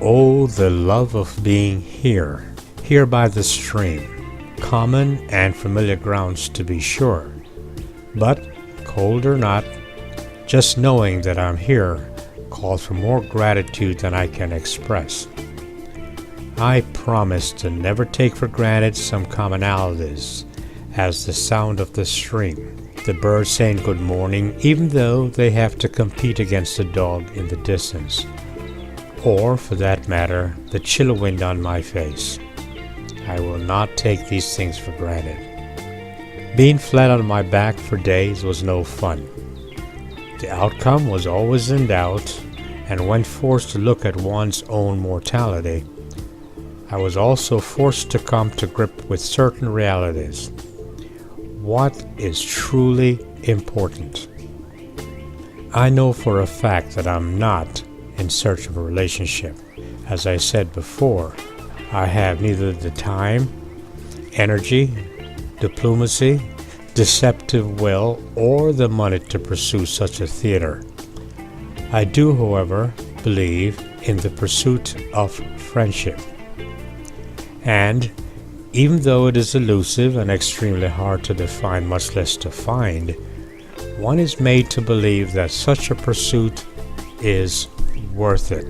Oh, the love of being here by the stream, common and familiar grounds to be sure. But, cold or not, just knowing that I'm here calls for more gratitude than I can express. I promise to never take for granted some commonalities, as the sound of the stream, the birds saying good morning even though they have to compete against a dog in the distance, or, for that matter, the chill wind on my face. I will not take these things for granted. Being flat on my back for days was no fun. The outcome was always in doubt, and when forced to look at one's own mortality, I was also forced to come to grip with certain realities. What is truly important? I know for a fact that I'm not in search of a relationship. As I said before, I have neither the time, energy, diplomacy, deceptive will, or the money to pursue such a theater. I do, however, believe in the pursuit of friendship. And, even though it is elusive and extremely hard to define, much less to find, one is made to believe that such a pursuit is worth it.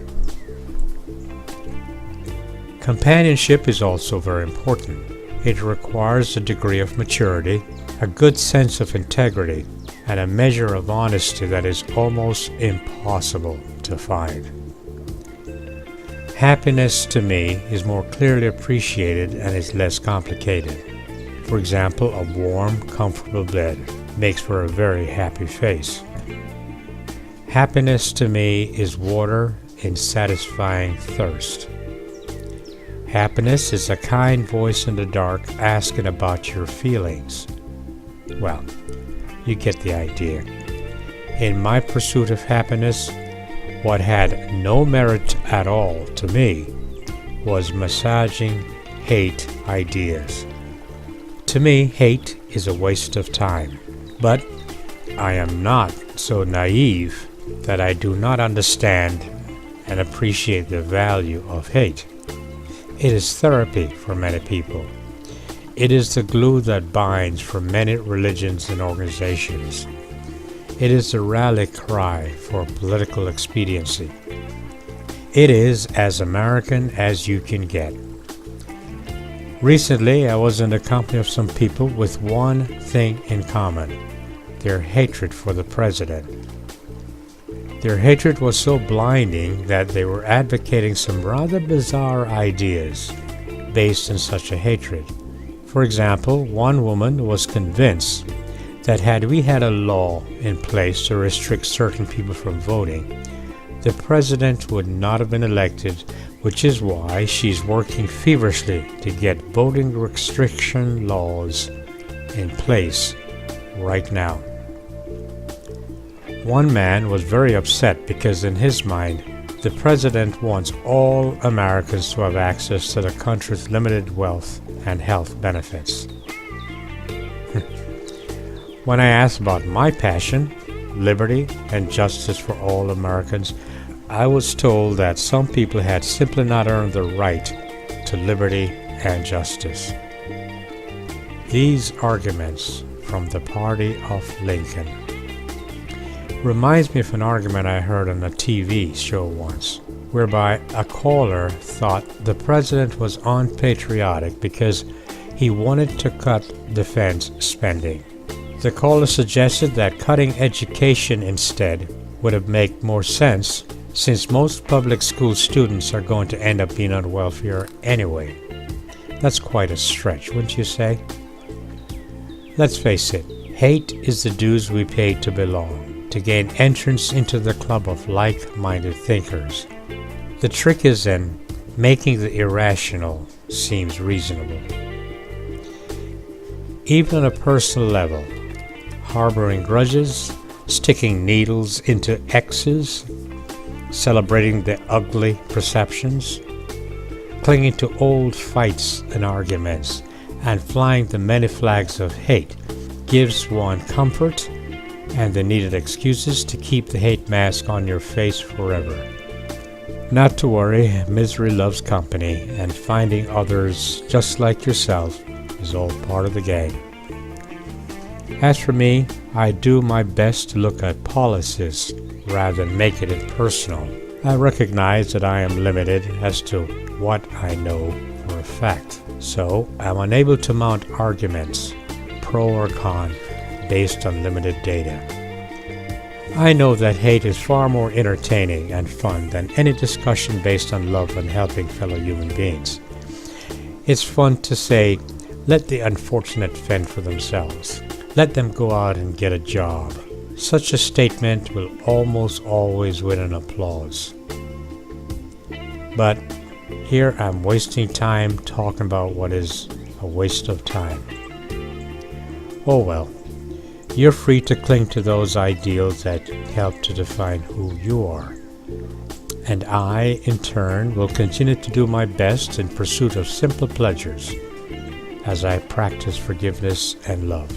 Companionship is also very important. It requires a degree of maturity, a good sense of integrity, and a measure of honesty that is almost impossible to find. Happiness to me is more clearly appreciated and is less complicated. For example, a warm, comfortable bed makes for a very happy face. Happiness to me is water in satisfying thirst. Happiness is a kind voice in the dark asking about your feelings. Well, you get the idea. In my pursuit of happiness, what had no merit at all to me was massaging hate ideas. To me, hate is a waste of time. But I am not so naive that I do not understand and appreciate the value of hate. It is therapy for many people. It is the glue that binds for many religions and organizations. It is the rally cry for political expediency. It is as American as you can get. Recently, I was in the company of some people with one thing in common: their hatred for the president. Their hatred was so blinding that they were advocating some rather bizarre ideas based on such a hatred. For example, one woman was convinced that had we had a law in place to restrict certain people from voting, the president would not have been elected, which is why she's working feverishly to get voting restriction laws in place right now. One man was very upset because in his mind, the president wants all Americans to have access to the country's limited wealth and health benefits. When I asked about my passion, liberty, and justice for all Americans, I was told that some people had simply not earned the right to liberty and justice. These arguments from the party of Lincoln reminds me of an argument I heard on a TV show once, whereby a caller thought the president was unpatriotic because he wanted to cut defense spending. The caller suggested that cutting education instead would have made more sense, since most public school students are going to end up being on welfare anyway. That's quite a stretch, wouldn't you say? Let's face it, hate is the dues we pay to belong, to gain entrance into the club of like-minded thinkers. The trick is in making the irrational seems reasonable. Even on a personal level, harboring grudges, sticking needles into X's, celebrating the ugly perceptions, clinging to old fights and arguments, and flying the many flags of hate gives one comfort and the needed excuses to keep the hate mask on your face forever. Not to worry, misery loves company, and finding others just like yourself is all part of the game. As for me, I do my best to look at policies rather than make it impersonal. I recognize that I am limited as to what I know for a fact, so I'm unable to mount arguments, pro or con, based on limited data. I know that hate is far more entertaining and fun than any discussion based on love and helping fellow human beings. It's fun to say, let the unfortunate fend for themselves. Let them go out and get a job. Such a statement will almost always win an applause. But here I'm wasting time talking about what is a waste of time. Oh well. You're free to cling to those ideals that help to define who you are. And I, in turn, will continue to do my best in pursuit of simple pleasures as I practice forgiveness and love.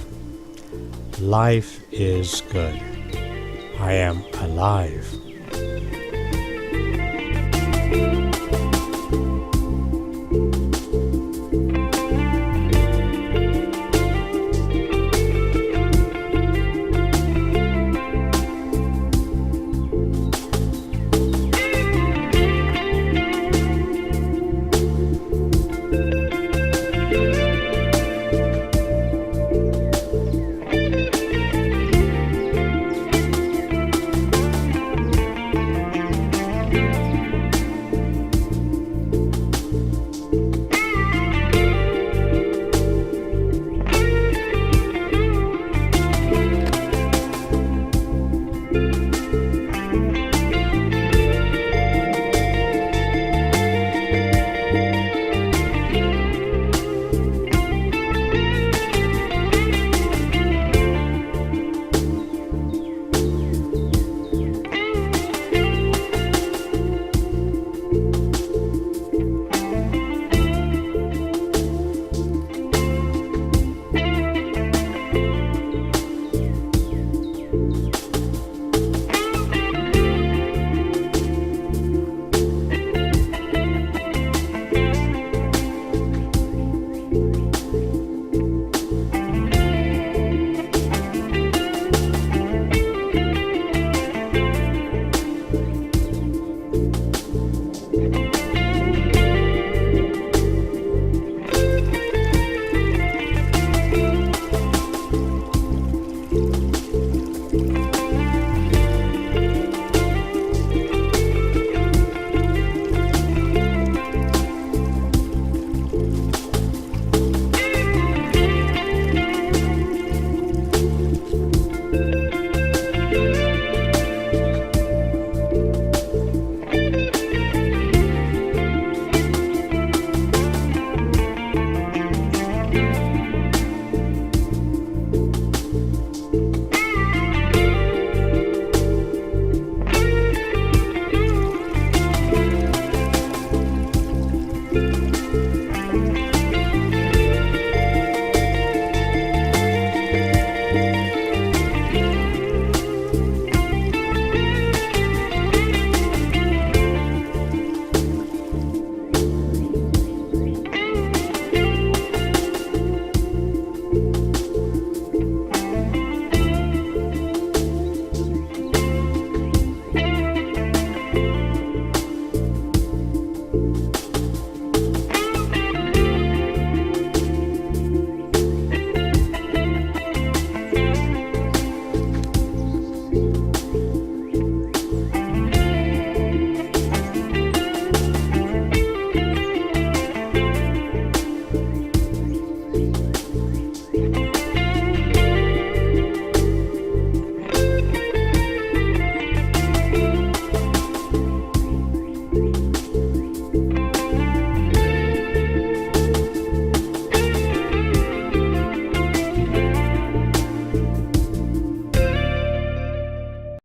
Life is good. I am alive.